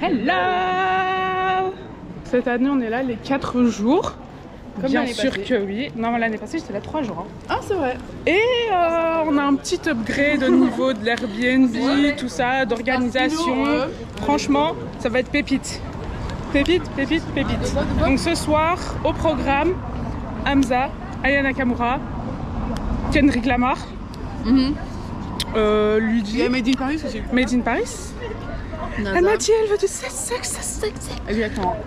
Hello! Cette année, on est là les 4 jours. Comme bien sûr que oui. Non, l'année passée, j'étais là 3 jours. Hein. Ah, c'est vrai. Et on a un petit upgrade au niveau de l'Airbnb, tout ça, d'organisation. Franchement, ça va être pépite. Pépite, pépite, pépite. Donc ce soir, au programme, Hamza, Aya Nakamura, Kendrick Lamar, Ludi. Il y a Made in Paris aussi. Made in Paris. NASA. Elle m'a dit, elle veut du sexe. Exactement.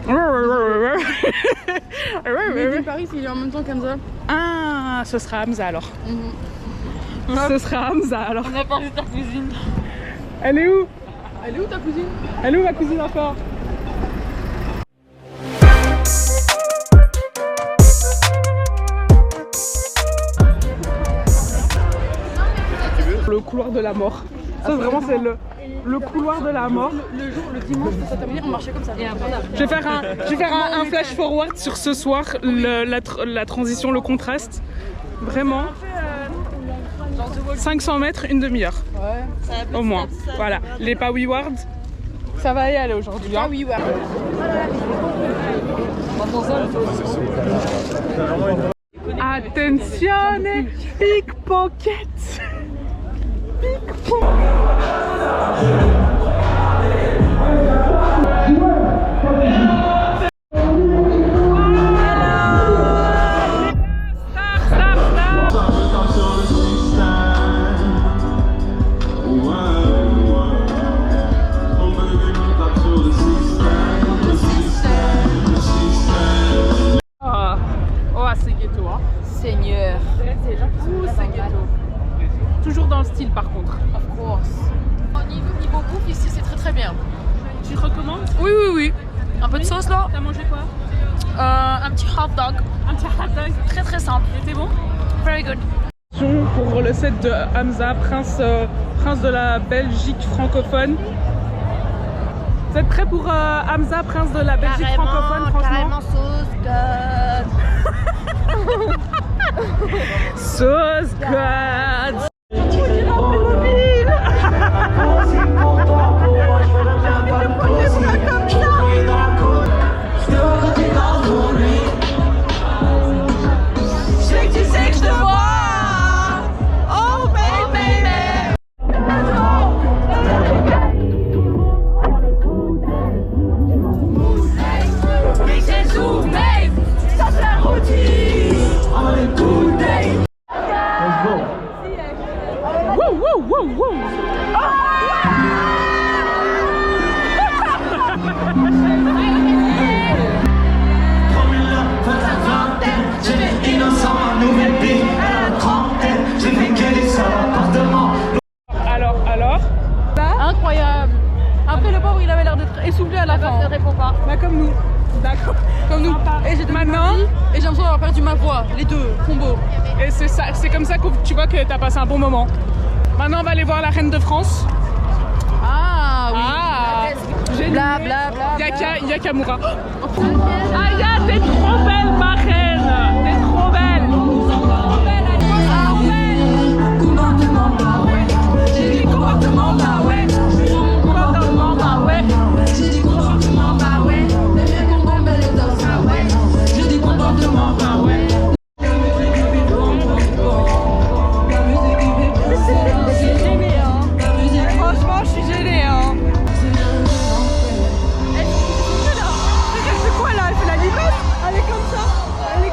Made in Paris, il est en même temps qu'Hamza. Ah, ce sera Hamza alors. Ce sera Hamza alors. On a parlé de ta cousine. Elle est où? Elle est où ta cousine? Elle est où ma cousine encore? Le couloir de la mort. Ça vraiment c'est le couloir de la mort. Le dimanche de ça terminer, on marchait comme ça. Je vais faire un flash forward sur ce soir, la transition, le contraste. Vraiment. 500 mètres, une demi-heure. Ouais. Au moins. Voilà. Les Pawi Wards, ça va y aller aujourd'hui. Hein. Ah oui, ouais. Attention, pickpocket. C'est ghetto, hein. Seigneur. C'est ghetto. Toujours dans le style par contre. Of course. Niveau bouffe ici c'est très bien. Tu recommandes? Oui. Un peu de sauce là. T'as mangé quoi? Un petit hot dog. Un petit hot dog. Très simple. C'était bon? Very good. Pour le set de Hamza, prince de la Belgique francophone. Vous êtes prêts pour Hamza, prince de la Belgique francophone, franchement? Carrément sauce god. Sauce god. Alors Incroyable. Après le pauvre il avait l'air d'être essoufflé à la fin. Ne réponds pas. bah comme nous. D'accord. Comme nous. Et j'ai Maintenant, et j'ai l'impression d'avoir perdu ma voix. Les deux, combo. et c'est comme ça que tu vois que t'as passé un bon moment. Maintenant on va aller voir la reine de France. Ah oui. Ah, Bla bla bla. Yakamura. Aya, t'es trop belle ma reine. T'es trop belle. J'ai dit comportement bah ouais. Comportement bah ouais. J'ai dit comportement bah ouais. Le bien qu'on tombe elle est dans ça ouais. J'ai dit comportement bah ouais. Franchement, je suis gênée, hein. C'est quoi là? Elle fait la limace? Elle est comme ça. Elle est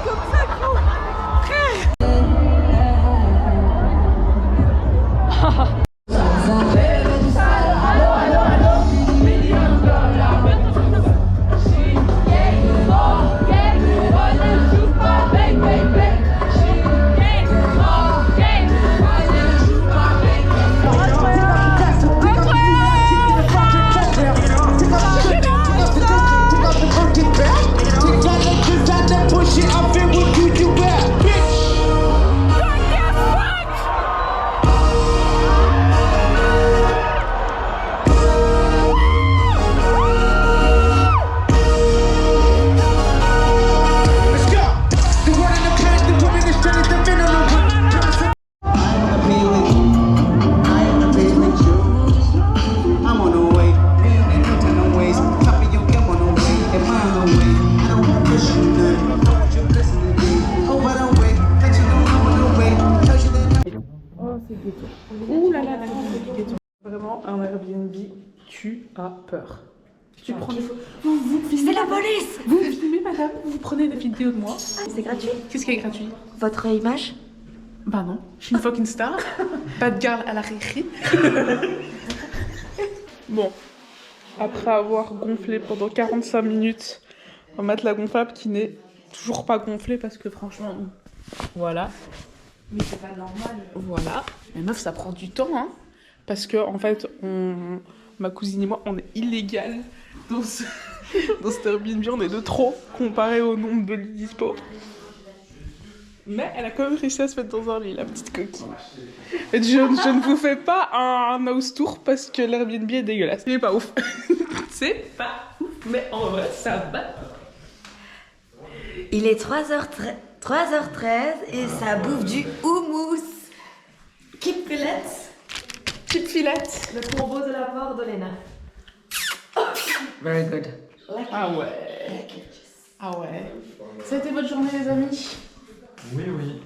un Airbnb, tu as peur. Tu prends des photos. C'est la police! Vous me filmez, madame, vous prenez des vidéos de moi. C'est gratuit? Qu'est-ce qui est gratuit? Votre image? Bah non, je suis une fucking star. Bad girl à la Riri. Bon, après avoir gonflé pendant 45 minutes, on va mettre la gonflable qui n'est toujours pas gonflée parce que franchement, voilà. Mais c'est pas normal. Voilà. Mais meuf, ça prend du temps, hein. Parce que, en fait, ma cousine et moi, on est illégal dans cet Airbnb, on est de trop comparé au nombre de lits dispo. Mais elle a quand même réussi à se mettre dans un lit, la petite coquille. Et je ne vous fais pas un house tour parce que l'Airbnb est dégueulasse. C'est pas ouf. C'est pas ouf, mais en vrai, ça va. Il est 3h13 et ça bouffe du houmous. Keep fillets. Petite filette. Le combo de la mort d'Olena. Very good. Ah ouais. Ah ouais. Ça a été votre journée, les amis? Oui, oui.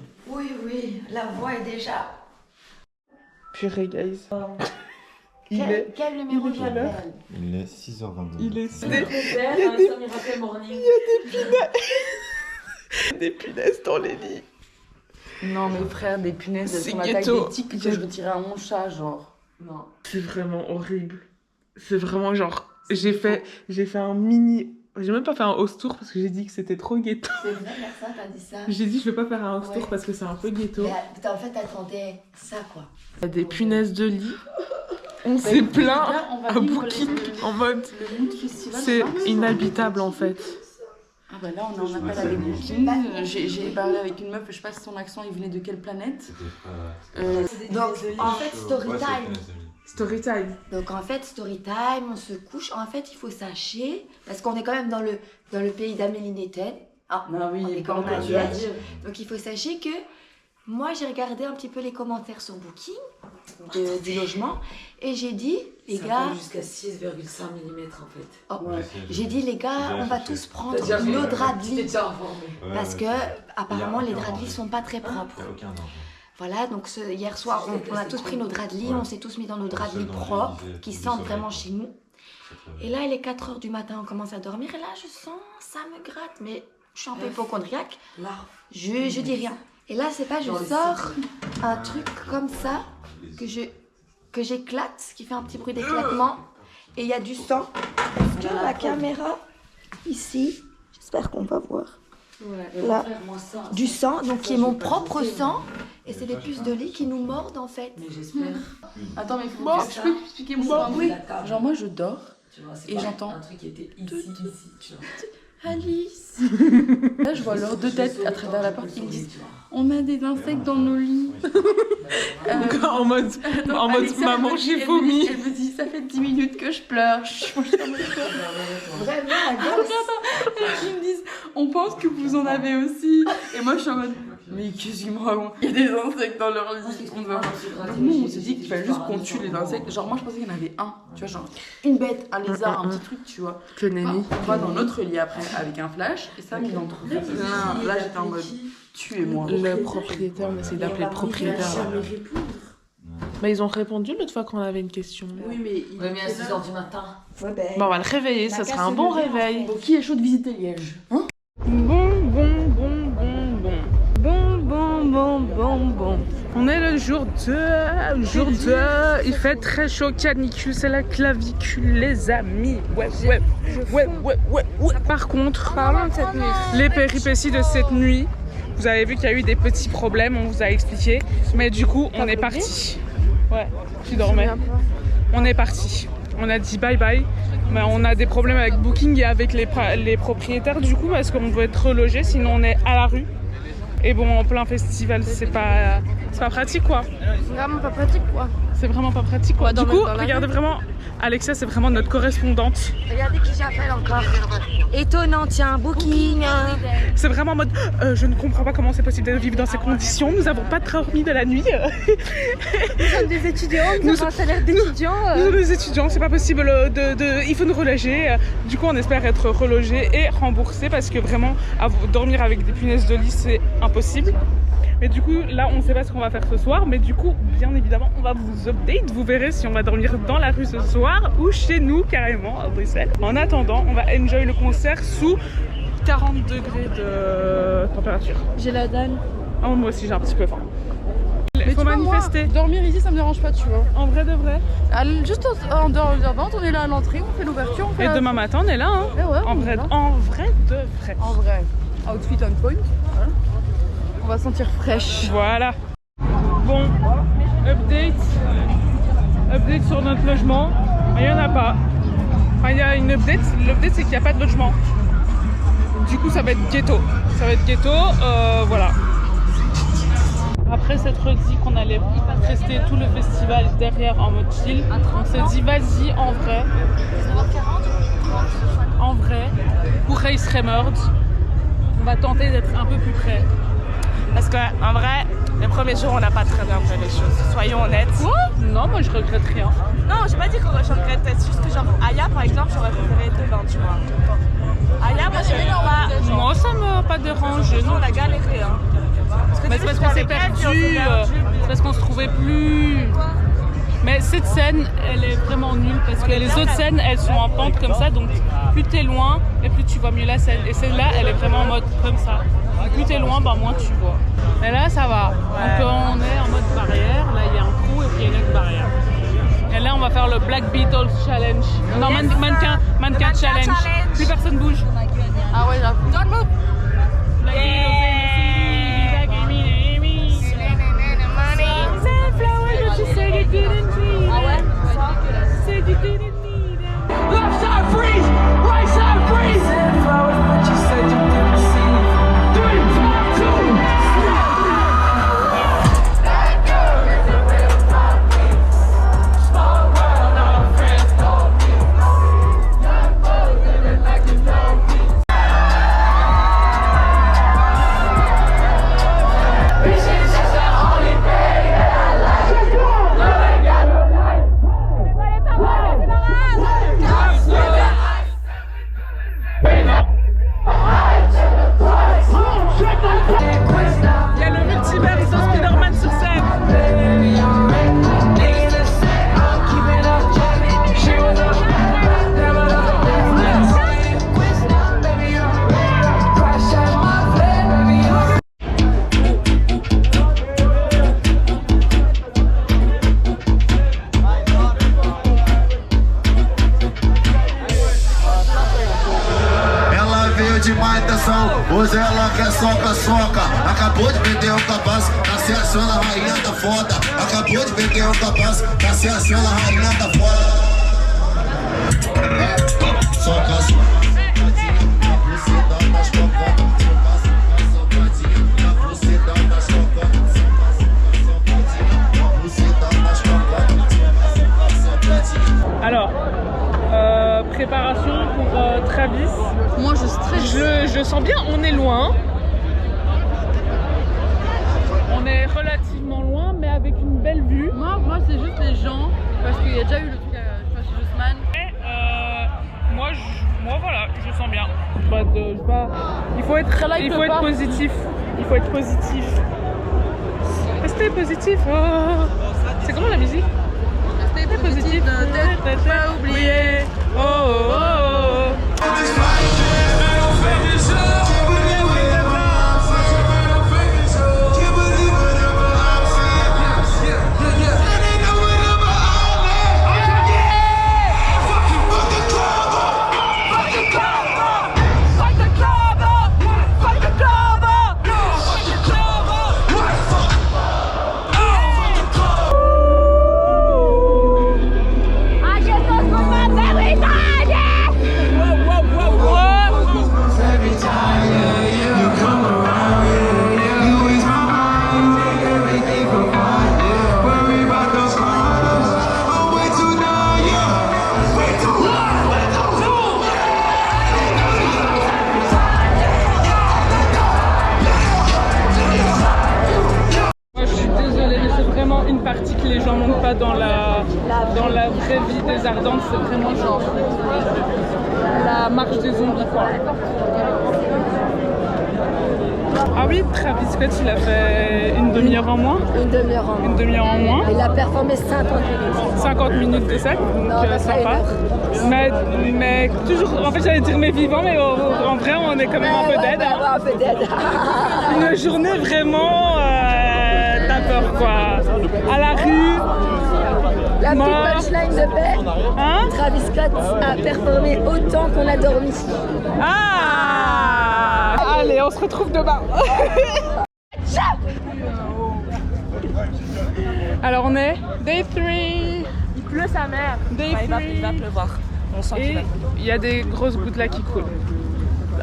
Oui, la voix est déjà... Purée, guys. Quel numéro il est quelle heure? Il est 6h22. Il est... Il y a des punaises dans les lits. Non mais frère, des punaises, elles C'est sont la taille ghetto. des tiques que je retirais à mon chat, genre. Non. C'est vraiment horrible. C'est vraiment genre... J'ai fait un mini... J'ai même pas fait un house tour parce que j'ai dit que c'était trop ghetto. C'est vrai, personne t'a dit ça. J'ai dit je vais pas faire un house tour parce que c'est un peu ghetto. Mais en fait, t'attendais ça, quoi. Il y a des punaises de lit. On s'est plaint à Booking en mode... Le mood festival, C'est ça, inhabitable en fait. Ah bah là on en appelle à des bookings. J'ai parlé avec une meuf, je sais pas si son accent il venait de quelle planète. Donc, en fait, story time. Story time. Donc, en fait, story time, on se couche. En fait, il faut sachez, parce qu'on est quand même dans le pays d'Amélie Netten. Ah, Non oui, on est quand comme même à tu vas Liège. dire. Donc, il faut sachez que moi, j'ai regardé un petit peu les commentaires sur Booking du logement et j'ai dit, les gars, jusqu'à 6,5 mm en fait. oh, Ouais. j'ai dit, les gars, on va tous prendre C'est-à-dire nos que draps de tu t'es lit déjà informé. parce que apparemment les draps de lit sont pas très propres. Aucun danger. Voilà, donc hier soir, on a tous pris nos draps de lit, on s'est tous mis dans nos draps de lit propres, qui sentent vraiment chez nous. Et là, il est 4h du matin, on commence à dormir, et là, je sens, ça me gratte, mais je suis un peu hypochondriaque, Là. je dis rien. Et là, c'est pas, je sors un truc comme ça, que j'éclate, qui fait un petit bruit d'éclatement, et il y a du sang. Sur la caméra, ici, j'espère qu'on va voir. Là, du sang, donc qui est mon propre sang, et c'est des puces de lit qui nous mordent en fait. Mais j'espère. Attends mais faut Bon. je peux expliquer mon point de vue. Genre moi je dors. Tu vois, c'est Et pas j'entends. un truc qui était ici, tu vois. Alice. Là je vois leurs deux têtes à travers la porte, ils me disent on a des insectes dans nos lits. En mode Alexia, maman j'ai vomi. Elle me dit ça fait 10 minutes que je pleure. Je suis en mode quoi. Vraiment, la gosse. Ils me disent on pense que vous en avez aussi. Et moi je suis en mode mais qu'est-ce qu'ils me racontent? Il y a des insectes dans leur lit. On doit... Nous on s'est dit qu'il fallait juste qu'on tue les insectes. Genre moi je pensais qu'il y en avait un. Tu vois genre une bête, un lézard, un petit truc tu vois. Que nenni. On va dans notre lit après avec un flash et ça mais dans trop. Là j'étais en mode tuez-moi. Le propriétaire, on essaie d'appeler le propriétaire. Mais ils ont répondu l'autre fois qu'on avait une question. Oui mais Oui, mais à 6h du matin. Ouais, ben, Bon, on va le réveiller, ça sera un bon réveil. Bon, qui est chaud de visiter Liège? Hein? Bon. On est le jour 2. Il fait très chaud, canicule, c'est la clavicule, les amis. Ouais. Par contre, les péripéties de cette nuit, vous avez vu qu'il y a eu des petits problèmes, on vous a expliqué. Mais du coup, on est parti. Ouais, tu dormais. On est parti. On a dit bye bye. Mais on a des problèmes avec Booking et avec les propriétaires du coup parce qu'on doit être relogé, sinon on est à la rue. Et bon, en plein festival, c'est pas pratique quoi. Vraiment pas pratique quoi. C'est vraiment pas pratique quoi. Du dans coup, la regardez vraiment, Alexia, c'est vraiment notre correspondante. regardez qui j'appelle encore. Étonnant, tiens, Booking. C'est vraiment en mode, je ne comprends pas comment c'est possible de vivre dans ces conditions. Nous n'avons pas dormi de la nuit. Nous sommes des étudiants, nous avons un salaire d'étudiants. Nous sommes des étudiants, c'est pas possible il faut nous reloger. Du coup, on espère être relogés et remboursés parce que vraiment, dormir avec des punaises de lit, c'est impossible. Mais du coup, là, on ne sait pas ce qu'on va faire ce soir. Mais du coup, bien évidemment, on va vous update. Vous verrez si on va dormir dans la rue ce soir ou chez nous, carrément, à Bruxelles. En attendant, on va enjoy le concert sous 40 degrés de température. J'ai la dalle. Oh, moi aussi, j'ai un petit peu faim. Il faut tu vois, manifester. moi, dormir ici, ça me dérange pas, tu vois. En vrai de vrai. Juste en dehors de la vente, on est là à l'entrée, on fait l'ouverture. Et demain matin, on est là. Hein. Eh ouais, en on vrai est là. De vrai. En vrai, outfit on point. Voilà. On va sentir fraîche. Voilà. Bon, update sur notre logement. Il n'y en a pas. Enfin, il y a une update. L'update, c'est qu'il n'y a pas de logement. Du coup, ça va être ghetto. Voilà. Après s'être dit qu'on allait rester tout le festival derrière en mode chill, on s'est dit vas-y en vrai. En vrai, pour Race Remord, on va tenter d'être un peu plus près. Parce qu'en vrai, les premiers jours, on n'a pas très bien fait les choses. Soyons honnêtes. Quoi? Non, moi je regrette rien. Non, j'ai pas dit que je regrettais. C'est juste que genre, Aya, par exemple, j'aurais préféré être devant, tu vois. Aya, moi, j'aimais pas. Moi, ça m'a pas dérangé. Nous, on a galéré, hein. Mais c'est parce qu'on s'est perdu, c'est parce qu'on se trouvait plus. Mais cette scène, elle est vraiment nulle parce que les autres scènes, elles sont en pente comme ça, donc plus t'es loin et plus tu vois mieux la scène. Et celle-là, elle est vraiment en mode comme ça. Plus t'es loin, bah moins tu vois. Mais là, ça va. Donc on est en mode barrière. Là, il y a un trou et puis il y a une autre barrière. Et là, on va faire le Black Beatles Challenge. Non, mannequin challenge. Plus personne bouge. Ah ouais, j'avoue. Don't move. Black Beatles. Left side freeze, right side freeze. Flowers, but you said you didn't see. 3, 2, 1. Il y a le multiverse de Spider-Man sur scène. Ela veio de má intenção, hoje ela quer soca-soca. Acabou de vender o cabaço, tá se achando a rainha da foda. Acabou de vender o cabaço, tá se achando a rainha da foda. Soca-soca. Alors, préparation pour Travis. Moi, je stresse. Je sens bien, on est loin. On est relativement loin, mais avec une belle vue. Moi c'est juste les gens, parce qu'il y a déjà eu le truc chez Jossman. Et moi voilà, je sens bien. Il faut être positif. Il faut être positif. Restez positif. Oh. C'est comment la musique? Restez positif, pas oublier. Oh, oh, oh. Une partie que les gens montent pas dans la vraie vie des Ardentes, c'est vraiment genre la marche des zombies quoi. Ah oui, Travis Scott, il a fait une demi-heure en moins. Une demi-heure en moins. Une demi-heure en moins. Il a performé 50 minutes. 50 minutes de set, donc sympa. Mais toujours, en fait j'allais dire mais vivant, mais en vrai on est quand même un peu dead. Un peu dead. Une journée vraiment t'as peur quoi. À la rue. La petite punchline de paix, hein? Travis Scott a performé autant qu'on a dormi. Ah! Allez, on se retrouve demain. Alors on est day 3. Il pleut sa mère. Day 3. Il va pleuvoir. On sent qu'il Et va. il y a des grosses gouttes là qui coulent.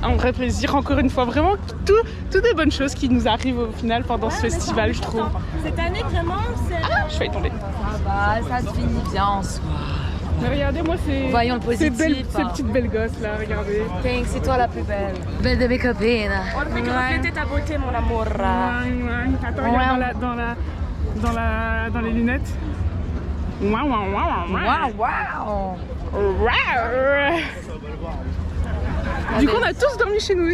Un vrai plaisir, encore une fois, vraiment toutes des bonnes choses qui nous arrivent au final pendant ce festival, je trouve. Cette année, vraiment, c'est. Ah, je vais y tomber. Bah, ça se finit bien en soi. Mais regardez, moi, c'est. Voyons le positif, Ces petites belles gosses là, regardez. Thanks, c'est toi la plus belle. Belle de mes copines. On ne fait que refléter ta beauté, mon amour. Attends, regarde dans les lunettes. Waouh, waouh, waouh, Waouh. Du coup, on a tous dormi chez nous.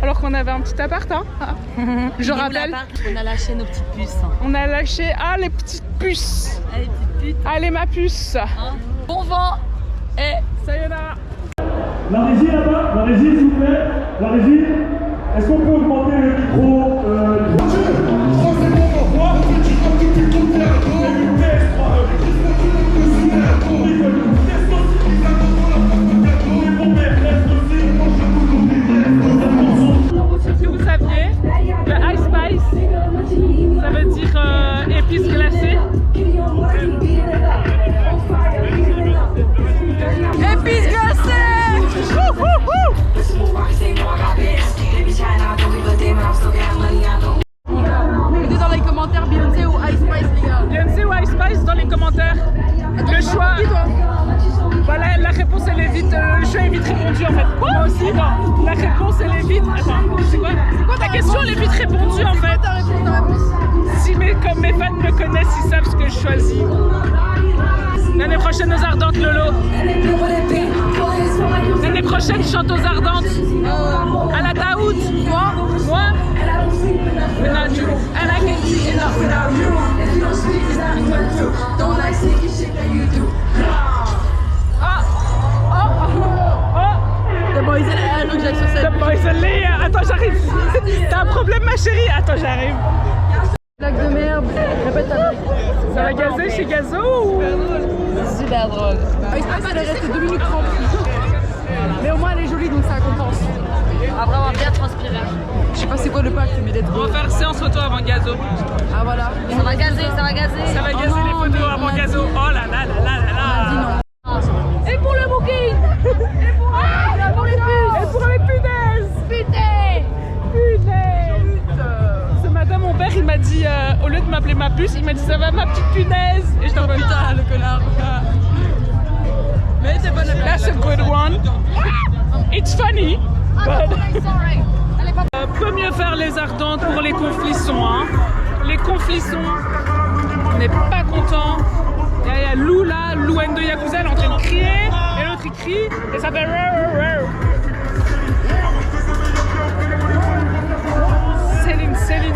Alors qu'on avait un petit appart, hein. Je rappelle. On a lâché nos petites puces. On a lâché. Ah, les petites puces. Allez, petites putes. Allez, ma puce. Bon vent et Sayonara. La régie là-bas, la régie s'il vous plaît, la régie, est-ce qu'on peut augmenter le micro Si vous saviez, le Ice Spice, ça veut dire épices glacées. Épices glacées! Mettez dans les commentaires Beyoncé ou Ice Spice, les gars. Beyoncé ou Ice Spice dans les commentaires. Le choix. Voilà, la réponse elle est vite. Le choix est vite répondu en fait. Moi aussi, non. La réponse elle est vite. Attends, c'est quoi ta question? Elle est vite répondue en fait. Si comme mes fans me connaissent, ils savent ce que je choisis. L'année prochaine aux Ardentes, Lolo. L'année prochaine, je chante aux Ardentes. À la Daoud. Moi. Without you, and I can't see enough without you. Don't like sneaky shit that you do. The boys in air, look like sur scène. The boys in air. Attends, j'arrive. T'as un problème, ma chérie? Attends, j'arrive. Blague de merde, répète ta blague. Ça va gazer chez Gazo ou... super drôle. Ice Spice, elle est restée 2 minutes 30. Mais au moins, elle est jolie, donc ça compense. Après avoir bien transpiré. Je sais pas c'est quoi le pacte, mais d'être. On va faire séance photo avant Gazo. Ah voilà. Ça va gazer, ça va gazer. Ça va gazer les photos avant Gazo. Oh là là là là là là. Et pour le booking. Et pour les puces. Et pour les punaises. Putain. Punaise. Ce matin, mon père, il m'a dit, au lieu de m'appeler ma puce, il m'a dit ça va ma petite punaise. Et je t'en mode Putain, le connard. Mais c'est bonne la blague. That's a good one. It's funny. But... peut mieux faire les Ardentes pour les conflissons. Hein. Les conflissons, on n'est pas content. Il y a Lou là, Lou N2 Yakuza, elle est en train de crier. Et l'autre il crie et ça fait Céline, Céline.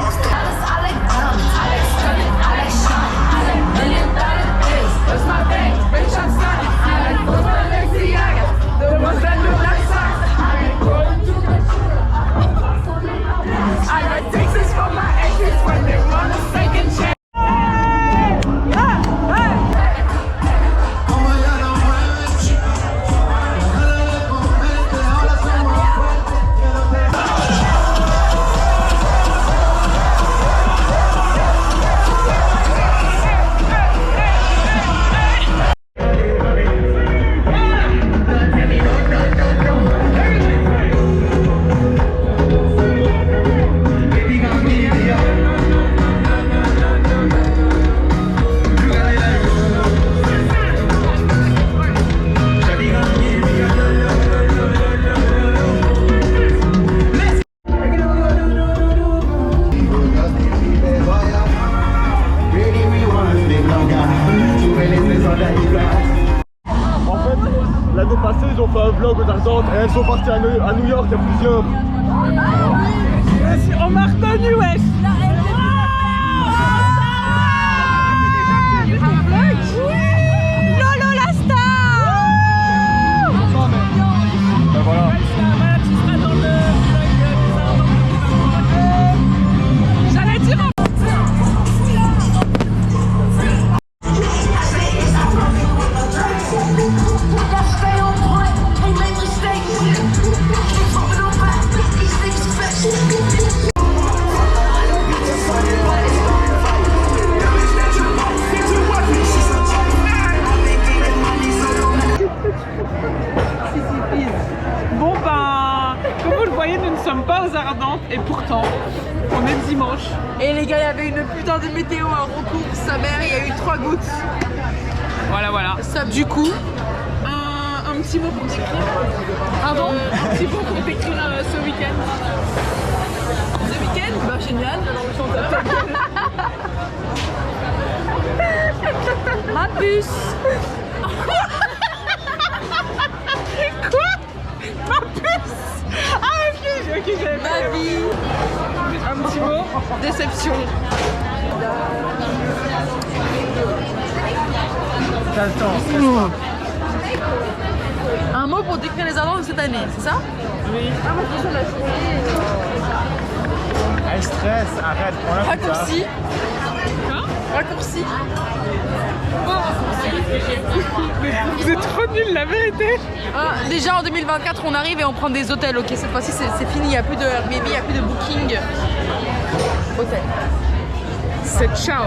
L'année passée, ils ont fait un vlog aux Ardentes et elles sont parties à New York il y a plusieurs. On m'a retenu, wesh. Lolo la star. Ben voilà. Voilà, tu seras dans le vlog des Ardents 2023. J'allais dire bon ben, comme vous le voyez, nous ne sommes pas aux Ardentes et pourtant, on est dimanche. Et les gars, il y avait une putain de météo à recours, sa mère, il y a eu 3 gouttes. Voilà, voilà. Ça, du coup, Un petit mot pour t'écrire. pardon, Un petit mot pour t'écrire ce week-end. ce week-end, bah génial, alors le chanteur. Ma puce. Quoi? Ma puce? Ah ok, j'avais pas. Ma vie. Un petit mot. Déception. T'as le temps. Un mot pour décrire les Ardents de cette année, c'est ça? Oui. Hey, stress, arrête, prends la pizza. Raccourci. Quoi? Raccourci. Vous êtes trop nuls, la vérité. Ah, déjà en 2024, on arrive et on prend des hôtels, ok? Cette fois-ci, c'est fini, il n'y a plus de Airbnb, il n'y a plus de booking. Hôtel. C'est ciao.